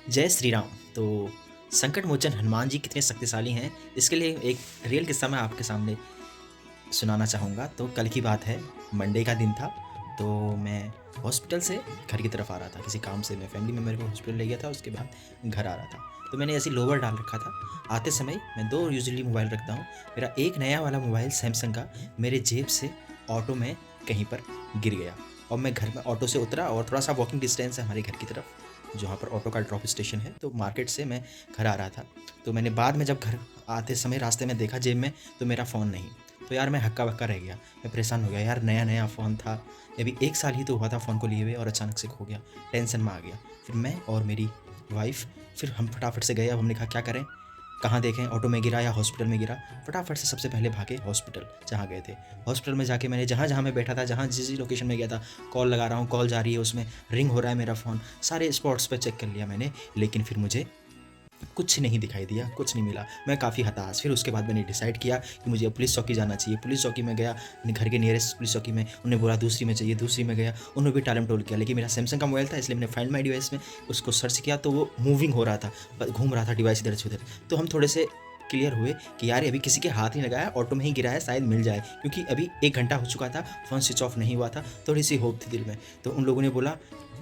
जय श्री राम। तो संकट मोचन हनुमान जी कितने शक्तिशाली हैं, इसके लिए एक रियल किस्सा मैं आपके सामने सुनाना चाहूँगा। तो कल की बात है, मंडे का दिन था। तो मैं हॉस्पिटल से घर की तरफ आ रहा था, किसी काम से। मैं फैमिली मेम्बर को हॉस्पिटल ले गया था, उसके बाद घर आ रहा था। तो मैंने ऐसे लोवर डाल रखा था। आते समय मैं 2 यूजुअली मोबाइल रखता हूँ। मेरा एक नया वाला मोबाइल सैमसंग का मेरे जेब से ऑटो में कहीं पर गिर गया और मैं घर में ऑटो से उतरा और थोड़ा-सा वॉकिंग डिस्टेंस है हमारे घर की तरफ, जहाँ पर ऑटो का ड्रॉप स्टेशन है। तो मार्केट से मैं घर आ रहा था। तो मैंने बाद में जब घर आते समय रास्ते में देखा जेब में, तो मेरा फ़ोन नहीं। तो यार मैं हक्का-बक्का रह गया। मैं परेशान हो गया, यार नया-नया फ़ोन था। अभी 1 साल ही तो हुआ था फ़ोन को लिए हुए और अचानक से खो गया। टेंशन में आ गया। फिर मैं और मेरी वाइफ़, फिर हम फटाफट से गए। अब हमने कहा क्या करें? कहाँ देखें, ऑटो में गिरा या हॉस्पिटल में गिरा? फटाफट से सबसे पहले भागे हॉस्पिटल, जहाँ गए थे। हॉस्पिटल में जाके मैंने जहाँ-जहाँ मैं बैठा था, जहाँ जिस लोकेशन में गया था, कॉल लगा रहा हूँ, कॉल जा रही है, उसमें रिंग हो रहा है मेरा फ़ोन। सारे स्पॉट्स पे चेक कर लिया मैंने, लेकिन फिर मुझे कुछ नहीं दिखाई दिया, कुछ नहीं मिला। मैं काफ़ी हताश। फिर उसके बाद मैंने डिसाइड किया कि मुझे अब पुलिस चौकी जाना चाहिए। पुलिस चौकी में गया, अपने घर के नियरेस्ट पुलिस चौकी में। उन्होंने बोला दूसरी में चाहिए, दूसरी में गया। उन्होंने भी टालम-टोल किया, लेकिन मेरा सैमसंग का मोबाइल था, इसलिए मैंने फाइंड माय डिवाइस में उसको सर्च किया, तो वो मूविंग हो रहा था, घूम रहा था डिवाइस इधर से उधर। तो हम थोड़े से क्लियर हुए कि यार ये अभी किसी के हाथ नहीं लगाया, ऑटो में ही गिरा है, शायद मिल जाए। क्योंकि अभी 1 घंटा हो चुका था, फ़ोन स्विच ऑफ नहीं हुआ था, थोड़ी-सी होप थी दिल में। तो उन लोगों ने बोला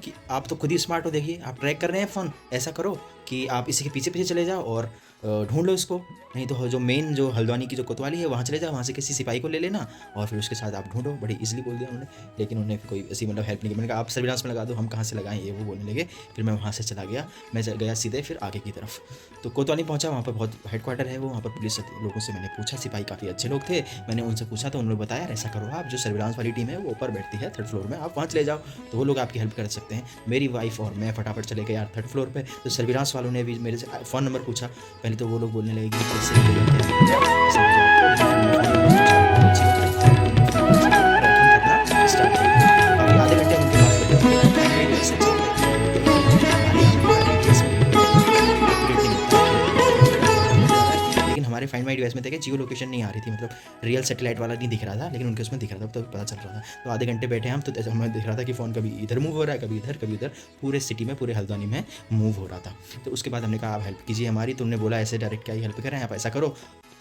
कि आप तो खुद ही स्मार्ट हो, देखिए आप ट्रैक कर रहे हैं फ़ोन, ऐसा करो कि आप इसी के पीछे-पीछे चले जाओ और ढूँढ लो इसको। नहीं तो जो मेन जो हल्द्वानी की जो कोतवाली है, वहाँ चले जाओ, वहाँ से किसी सिपाही को ले लेना और फिर उसके साथ आप ढूँढो। बड़ी ईज़िली बोल दिया उन्होंने, लेकिन उन्होंने कोई ऐसी मतलब हेल्प नहीं की। मैंने कहा आप सर्विलांस में लगा दो, हम कहाँ से लगाएँ, ये वो बोलने लगे। फिर मैं वहाँ से चला गया। मैं गया सीधे फिर आगे की तरफ। तो कोतवाली पहुँचा, वहाँ पर बहुत हेडक्वार्टर है वो, वहाँ पर पुलिस लोगों से मैंने पूछा, सिपाही काफ़ी अच्छे लोग थे। मैंने उनसे पूछा तो उन्होंने बताया ऐसा करो, आप जो सर्विलांस वाली टीम है वो ऊपर बैठती है 3rd फ्लोर में, आप वहाँ चले जाओ, तो वो लोग आपकी हेल्प कर सकते हैं। मेरी वाइफ़ और मैं फटाफट चले गए यार 3rd फ्लोर पे। तो सर्विलांस वालों ने भी मेरे से फ़ोन नंबर पूछा। पहले तो वो लोग बोलने लगे कि कैसे बोला, कैसे बोला, ऐसे मुझे फिर हमने फ़ोन नंबर पूछा, तो अच्छी बात है। तो उन्होंने फ़ोन नंबर से ट्रैकिंग करना स्टार्ट कर दिया। काफ़ी आधे घंटे हम उनके पास बैठे, उनके पास फाइंड माय डिवाइस से चेक करके, क्योंकि हमारी आपकी हर डिटेल्स एक्यूरेट नहीं होता है, कभी-कभी फ़ोन में ट्रैक तो हो जा रहा है, लेकिन हमारे फाइंड माय डिवाइस में देखिए जियो लोकेशन नहीं आ रही थी, मतलब रियल सैटेलाइट वाला नहीं दिख रहा था, लेकिन उनके उसमें दिख रहा था, तो पता चल रहा था। तो आधे घंटे बैठे हम, तो ऐसा हमें दिख रहा था कि फ़ोन कभी इधर मूव हो रहा है, कभी इधर, कभी उधर, पूरे सिटी में, पूरे हल्द्वानी में मूव हो रहा था। तो उसके बाद हमने कहा आप हेल्प कीजिए हमारी, तो उन्होंने बोला ऐसे डायरेक्ट क्या ही हेल्प करें, आप ऐसा करो,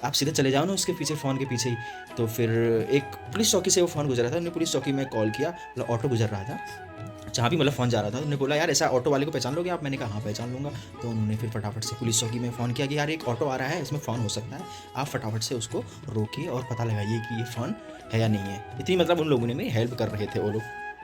आप सीधे चले जाओ ना उसके पीछे, फ़ोन के पीछे ही। तो फिर एक पुलिस चौकी से वो फ़ोन गुज़र रहा था, उन्होंने पुलिस चौकी में कॉल किया, मतलब ऑटो गुज़र रहा था, जहाँ भी मतलब फ़ोन जा रहा था। उन्होंने बोला यार ऐसा ऑटो वाले को पहचान लोगे आप? मैंने कहा हाँ पहचान लूँगा। तो उन्होंने फिर फटाफट से पुलिस चौकी में फ़ोन किया कि यार एक ऑटो आ रहा है, इसमें फ़ोन हो सकता है, आप फटाफट से उसको रोकिए और पता लगाइए कि ये फ़ोन है या नहीं है। इतनी मतलब उन लोगों ने मेरी हेल्प कर रहे थे, वो लोग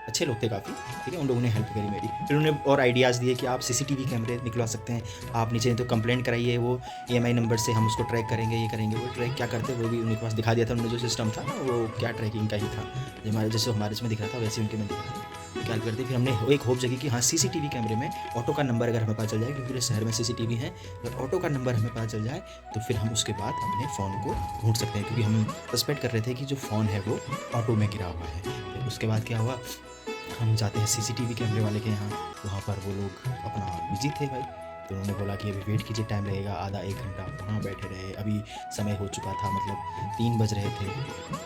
अच्छे लोग थे काफ़ी, ठीक है? उन लोगों ने हेल्प करी मेरी। फिर उन्होंने और आइडियाज़ दिए कि आप सीसीटीवी कैमरे निकलवा सकते हैं, आप नीचे नहीं तो कंप्लेंट कराइए, वो ईएमआई नंबर से हम उसको ट्रैक करेंगे, ये करेंगे, वो ट्रैक क्या करते वो भी उनके पास दिखा दिया था। उन्होंने जो सिस्टम था ना, वो क्या ट्रैकिंग का ही था, जो हमारे जैसे हमारे इसमें दिख रहा था वैसे ही उनके में दिख रहा था। तो क्या करते, फिर हमने एक होप जगी कि हाँ सीसीटीवी कैमरे में ऑटो का नंबर अगर हमें पता चल जाए, क्योंकि पूरे शहर में सीसीटीवी है, अगर ऑटो का नंबर हमें पता चल जाए तो फिर हम उसके बाद अपने फ़ोन को ढूंढ सकते हैं, क्योंकि हम सस्पेक्ट कर रहे थे कि जो फ़ोन है वो ऑटो में गिरा हुआ है। फिर उसके बाद क्या हुआ, हम जाते हैं सीसीटीवी कैमरे वाले के यहाँ, वहाँ पर वो लोग अपना बिजी थे भाई। तो उन्होंने बोला कि अभी वेट कीजिए, टाइम लगेगा, आधा 1 घंटा वहाँ बैठे रहे। अभी समय हो चुका था, मतलब 3 बज रहे थे।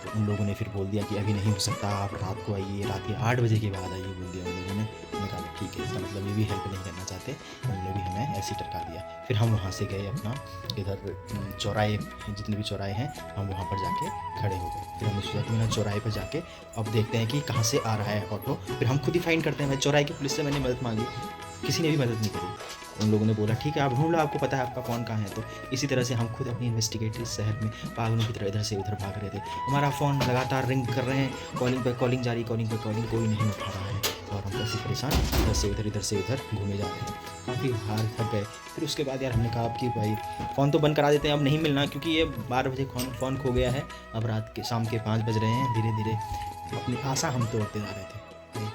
तो उन लोगों ने फिर बोल दिया कि अभी नहीं हो सकता, आप रात को आइए, रात के 8 बजे के बाद आइए, बोल दिया उन लोगों ने। मैंने कहा ठीक है, इसका मतलब ये भी हेल्प नहीं करना चाहते, उन्होंने भी हमें ऐसे ही टरका दिया। फिर हम वहाँ से गए अपना इधर चौराहे, जितने भी चौराहे हैं हम वहाँ पर जाके खड़े हो गए। फिर हमने सोचा कि ना चौराहे पर जाके अब देखते हैं कि कहाँ से आ रहा है ऑटो, फिर हम खुद ही फाइंड करते हैं भाई। चौराहे की पुलिस से मैंने मदद मांगी, किसी ने भी मदद नहीं करी। उन लोगों ने बोला ठीक है आप ढूंढ लो, आपको पता है आपका फ़ोन कहाँ है। तो इसी तरह से हम खुद अपनी इन्वेस्टिगेटिव शहर में पागलों की तरह इधर से उधर भाग रहे थे। हमारा फ़ोन लगातार रिंग कर रहे हैं, कॉलिंग पे कॉलिंग जारी, कॉलिंग पे कॉलिंग, कोई नहीं उठा रहा है और हम कैसे परेशान इधर से उधर घूमे जा रहे हैं, काफ़ी हार थक गए। फिर उसके बाद यार हमने कहा कि भाई फ़ोन तो बंद करा देते हैं, अब नहीं मिलना, क्योंकि ये 12 बजे फ़ोन खो गया है, अब रात के शाम के 5 बज रहे हैं। धीरे धीरे अपनी आशा हम तोड़ते जा रहे थे भाई,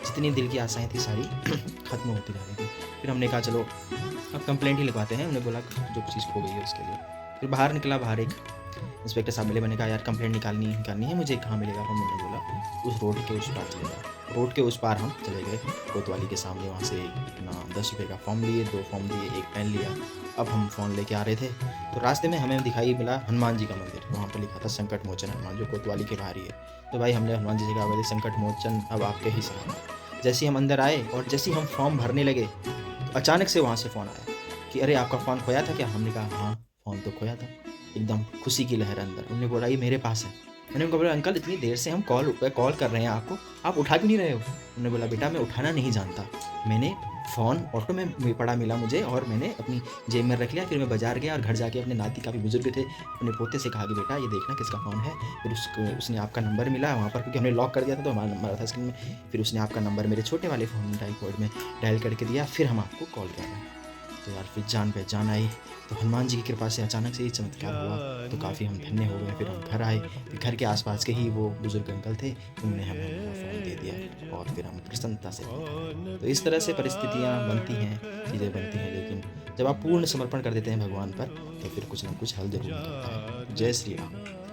जितनी दिल की आशाएं थी सारी ख़त्म होती जा रही थी। फिर हमने कहा चलो अब कंप्लेंट ही लिखवाते हैं। उन्हें बोला जो चीज़ खो गई है उसके लिए। फिर बाहर निकला, बाहर एक इंस्पेक्टर साहब मिले। मैंने कहा यार कंप्लेंट निकालनी है मुझे, कहाँ मिलेगा? हम उन्होंने बोला उस रोड के उस पार चले जाओ। रोड के उस पार हम चले गए कोतवाली के सामने, वहाँ से अपना 10 रुपये का फॉर्म लिए, 2 फॉर्म लिए, 1 पेन लिया। अब हम फ़ोन लेके आ रहे थे, तो रास्ते में हमें दिखाई मिला हनुमान जी का मंदिर, वहाँ पर लिखा था संकट मोचन हनुमान, जो कोतवाली के बाहर ही है। तो भाई हमने हनुमान जी से कहा भाई संकट मोचन अब आपके ही सहारा। जैसे ही हम अंदर आए और जैसे ही हम फॉर्म भरने लगे, तो अचानक से वहाँ से फ़ोन आया कि अरे आपका फ़ोन खोया था क्या? हमने कहा हाँ, फ़ोन तो खोया था। एकदम खुशी की लहर अंदर। उन्होंने बोला ये मेरे पास है। मैंने उनको बोला अंकल इतनी देर से हम कॉल कर रहे हैं आपको, आप उठा क्यों नहीं रहे हो? उन्होंने बोला बेटा मैं उठाना नहीं जानता। मैंने फ़ोन ऑटो में पड़ा मिला मुझे और मैंने अपनी जेब में रख लिया। फिर मैं बाज़ार गया और घर जाके अपने नाती, काफ़ी बुज़ुर्ग थे, अपने पोते से कहा कि बेटा ये देखना किसका फ़ोन है। फिर उसने आपका नंबर मिला वहाँ पर, क्योंकि हमने लॉक कर दिया था तो हमारा नंबर था स्क्रीन में। फिर उसने आपका नंबर मेरे छोटे वाले फ़ोन डायल में डायल करके दिया, फिर हम आपको कॉल कर रहे हैं। तो यार फिर जान पहचान आई। तो हनुमान जी की कृपा से अचानक से ये चमत्कार हुआ, तो काफ़ी हम धन्य हो गए। फिर हम घर आए, फिर घर के आस-पास के ही वो बुज़ुर्ग अंकल थे, उन्होंने हमें हमारा फ़ोन दे दिया और फिर हम प्रसन्नता से अपने घर आए। तो इस तरह से परिस्थितियाँ बनती हैं, चीज़ें बनती हैं, लेकिन जब आप पूर्ण समर्पण कर देते हैं भगवान पर, तो फिर कुछ ना कुछ हल ज़रूर निकलता है। जय श्री राम।